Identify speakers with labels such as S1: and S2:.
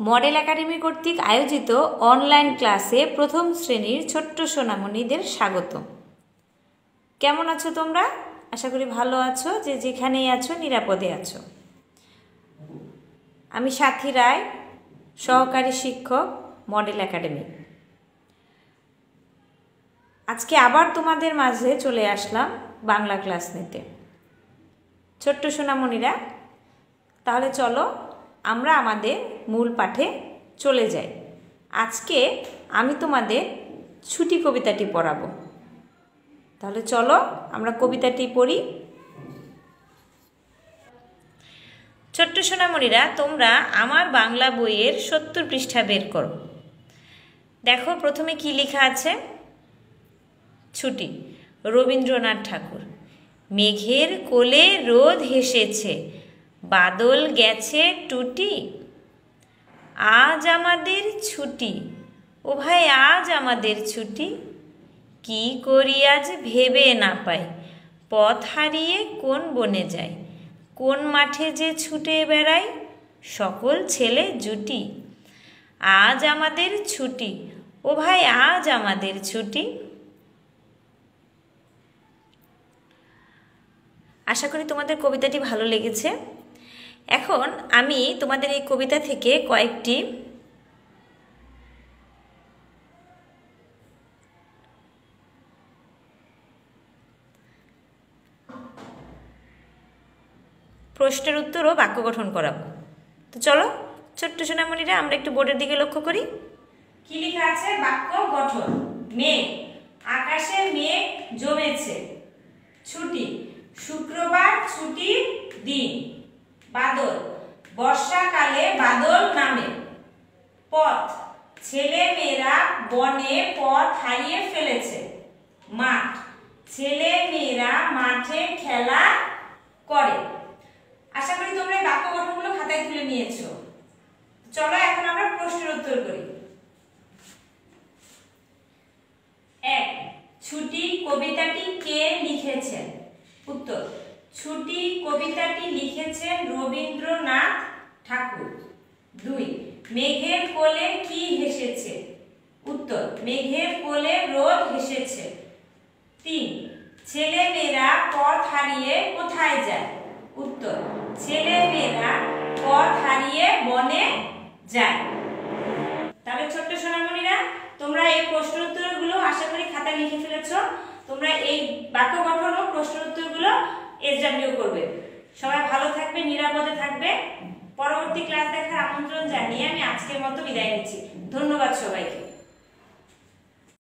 S1: Model academy কর্তৃক আয়োজিত online ক্লাসে প্রথম শ্রেণীর ছোট্ট সোনামণিদের স্বাগত। কেমন আছো তোমরা? আশা করি ভালো আছো, যে যেখানেই আছো নিরাপদে আছো। আমি সাথী রায়, সহকারী শিক্ষক, মডেল একাডেমি। আজকে আবার তোমাদের মাঝে চলে আসলাম বাংলা ক্লাস নিতে। ছোট্ট সোনামণিরা, তাহলে চলো আমরা আমাদের মূল পাঠে চলে যাই। আজকে আমি তোমাদের ছুটি কবিতাটি পড়াবো। তাহলে চলো আমরা কবিতাটি পড়ি। ছোট্ট সোনামণিরা, তোমরা আমার বাংলা বইয়ের 70 পৃষ্ঠা বের করো। দেখো প্রথমে কি লেখা আছে। ছুটি, রবীন্দ্রনাথ ঠাকুর। মেঘের কোলে রোদ হেসেছে, বাদল গেছে টুটি। আজ আমাদের ছুটি, ও ভাই আজ আমাদের ছুটি। কি করি আজ ভেবে না পাই, পথ হারিয়ে কোন বনে যাই। কোন মাঠে যে ছুটে বেড়াই, সকল ছেলে জুটি। আজ আমাদের ছুটি, ও ভাই আজ আমাদের ছুটি। আশা করি তোমাদের কবিতাটি ভালো লেগেছে। এখন আমি তোমাদের এই কবিতা থেকে কয়েকটি প্রশ্নের উত্তর ও বাক্য গঠন করাবো। তো চলো ছোট্ট সোনামণিরা, আমরা একটু বোর্ডের দিকে লক্ষ্য করি। কি লেখা আছে? বাক্য গঠন। মেঘ, আকাশে মেঘ জমেছে। ছুটি, শুক্রবার ছুটির দিন। বাদল, বর্ষাকালে বাদল নামে। পথ, ছেলে মেয়েরা বনে পথ হারিয়ে ফেলেছে। মাঠ, ছেলে মেয়েরা মাঠে খেলা করে। আশা করি তোমরা এই বাক্য গঠনগুলো খাতায় তুলে নিয়েছো। চলো এখন আমরা প্রশ্নের উত্তর করি। 1. ছুটি কবিতাটি কে লিখেছেন? উত্তর, ছুটি কবিতাটি লিখেছেন রবীন্দ্রনাথ ঠাকুর। 2. মেঘের কোলে কি হেসেছে? উত্তর, মেঘের কোলে রোদ হেসেছে। 3. ছেলে মেয়েরা পথ হারিয়ে কোথায় যায়? উত্তর, ছেলে মেয়েরা পথ হারিয়ে বনে যায়। তাহলে ছোট্ট সোনামণিরা, তোমরা এই প্রশ্ন উত্তরগুলো আশা করি খাতায় লিখে ফেলেছো। তোমরা এই বাক্য গঠন ও প্রশ্ন উত্তরগুলো এক্সামিও করবে। সবাই ভালো থাকবে, নিরাপদে থাকবে। পরবর্তী ক্লাস দেখার আমন্ত্রণ জানিয়ে আমি আজকের মতো বিদায় নিচ্ছি। ধন্যবাদ সবাইকে।